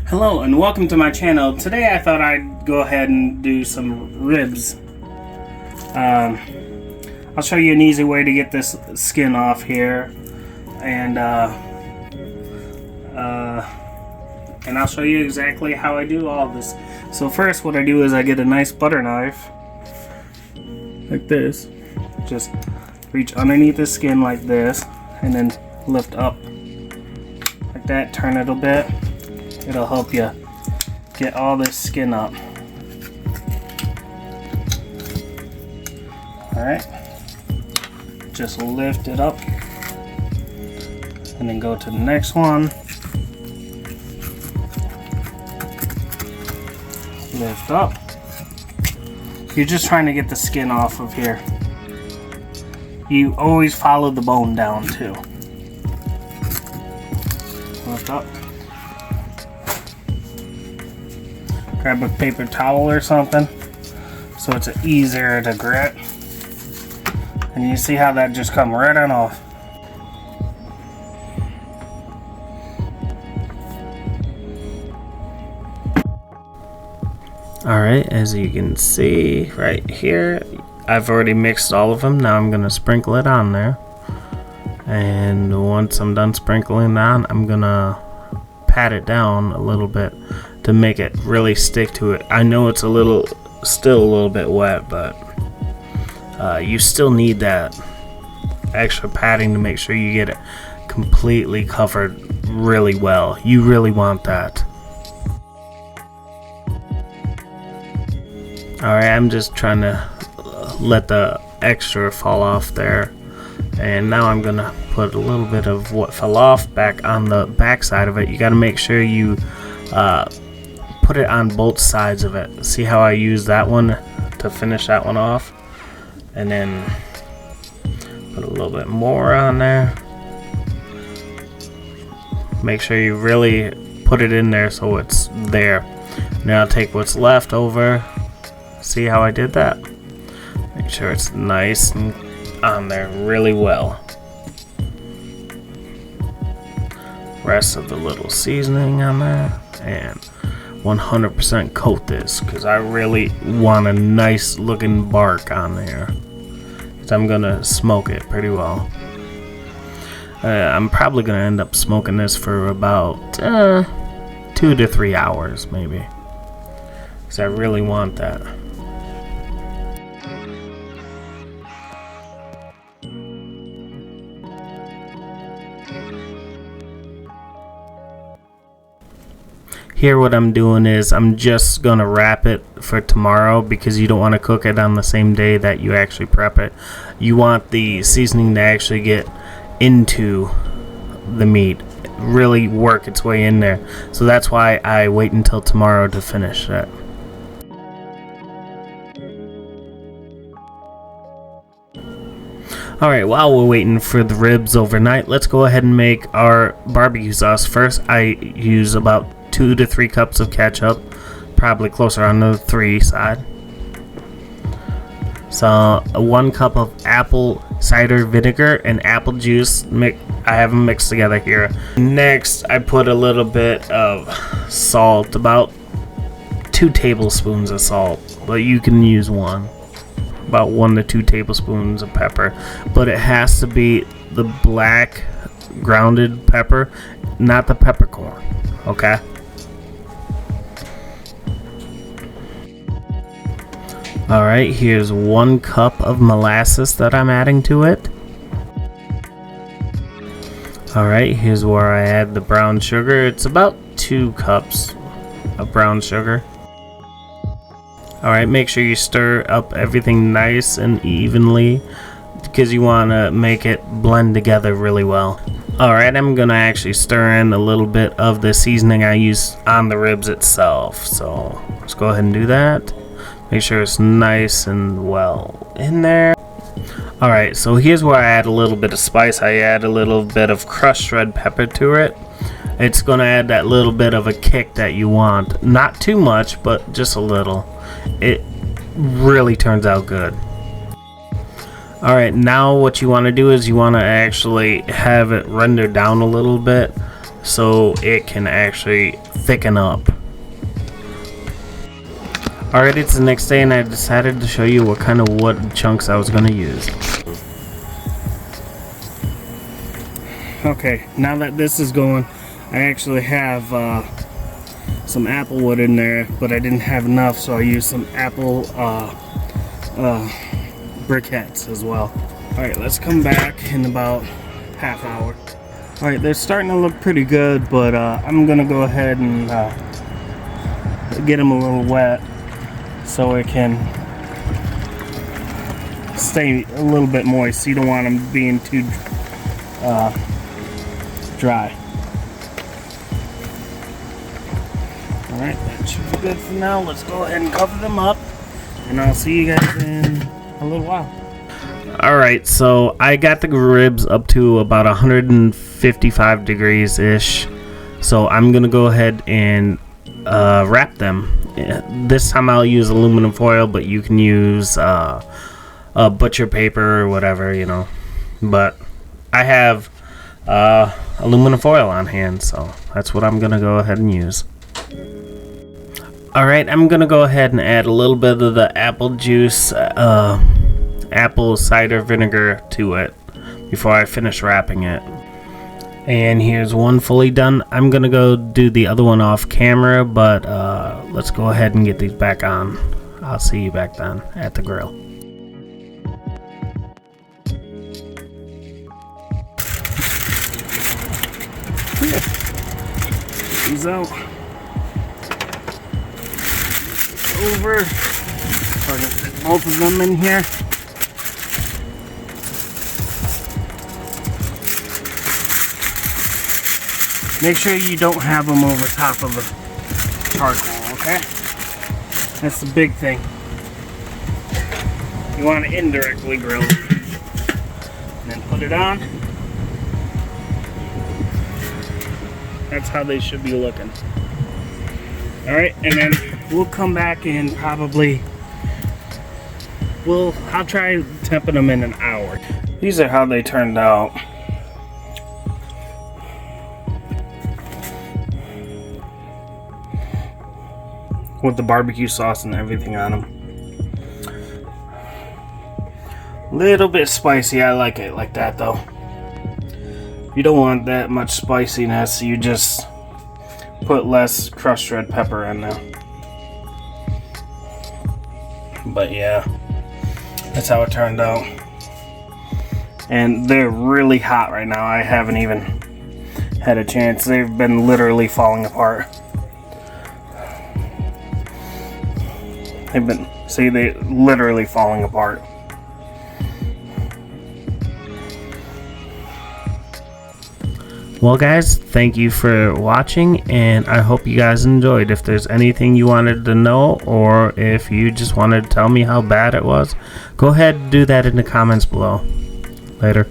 Hello and welcome to my channel. Today I thought I'd go ahead and do some ribs. I'll show you an easy way to get this skin off here, and I'll show you exactly how I do all this. So first what I do is I get a nice butter knife like this, just reach underneath the skin like this and then lift up like that, turn it a bit. It'll help you get all this skin up. Alright, just lift it up and then go to the next one. Lift up. You're just trying to get the skin off of here. You always follow the bone down too. Lift up. Grab a paper towel or something so it's easier to grit. And you see how that just come right on off. Alright, as you can see right here, I've already mixed all of them. Now I'm going to sprinkle it on there. And once I'm done sprinkling on, I'm going to pat it down a little bit to make it really stick to it. I know it's still a little bit wet, but you still need that extra patting to make sure you get it completely covered really well. You really want that. Alright, I'm just trying to let the extra fall off there. And now I'm gonna put a little bit of what fell off back on the back side of it. You gotta make sure you put it on both sides of it. See how I use that one to finish that one off? And then put a little bit more on there. Make sure you really put it in there so it's there. Now I'll take what's left over. See how I did that? Make sure it's nice and on there really well. Rest of the little seasoning on there, and 100% coat this because I really want a nice looking bark on there. So I'm gonna smoke it pretty well. I'm probably gonna end up smoking this for about 2 to 3 hours maybe, because I really want that. Here what I'm doing is I'm just gonna wrap it for tomorrow because you don't want to cook it on the same day that you actually prep it. You want the seasoning to actually get into the meat, really work its way in there. So that's why I wait until tomorrow to finish it. Alright, while we're waiting for the ribs overnight, let's go ahead and make our barbecue sauce. First, I use about 2 to 3 cups of ketchup, probably closer on the 3 side. So 1 cup of apple cider vinegar and apple juice. I have them mixed together here. Next, I put a little bit of salt, about 2 tablespoons of salt, but you can use 1. About 1 to 2 tablespoons of pepper, but it has to be the black grounded pepper, not the peppercorn. Okay. Alright, here's 1 cup of molasses that I'm adding to it. Alright, here's where I add the brown sugar. It's about 2 cups of brown sugar. Alright, make sure you stir up everything nice and evenly because you want to make it blend together really well. Alright, I'm going to actually stir in a little bit of the seasoning I use on the ribs itself. So let's go ahead and do that. Make sure it's nice and well in there. Alright, so here's where I add a little bit of spice. I add a little bit of crushed red pepper to it. It's going to add that little bit of a kick that you want. Not too much, but just a little. It really turns out good. Alright, now what you want to do is you want to actually have it render down a little bit so it can actually thicken up. Alright, it's the next day and I decided to show you what kind of wood chunks I was going to use. Okay, now that this is going, I actually have some apple wood in there, but I didn't have enough, so I used some apple briquettes as well. Alright, let's come back in about half hour. Alright, they're starting to look pretty good, but I'm going to go ahead and get them a little wet so it can stay a little bit moist. You don't want them being too dry. Alright, that should be good for now. Let's go ahead and cover them up, and I'll see you guys in a little while. Alright, so I got the ribs up to about 155 degrees ish, so I'm gonna go ahead and wrap them. This time I'll use aluminum foil, but you can use butcher paper or whatever, you know, but I have aluminum foil on hand, so that's what I'm gonna go ahead and use. Alright, I'm gonna go ahead and add a little bit of the apple juice, apple cider vinegar to it before I finish wrapping it. And here's one fully done. I'm gonna go do the other one off camera, but let's go ahead and get these back on. I'll see you back then at the grill. These out. Over. Try to fit both of them in here. Make sure you don't have them over top of the charcoal, okay? That's the big thing. You want to indirectly grill it. And then put it on. That's how they should be looking. Alright, and then we'll come back in probably, I'll try temping them in an hour. These are how they turned out. With the barbecue sauce and everything on them. Little bit spicy, I like it like that though. You don't want that much spiciness, you just put less crushed red pepper in there. But yeah, that's how it turned out. And they're really hot right now. I haven't even had a chance. They've been literally falling apart. They're literally falling apart. Well guys, thank you for watching, and I hope you guys enjoyed. If there's anything you wanted to know, or if you just wanted to tell me how bad it was, go ahead and do that in the comments below. Later.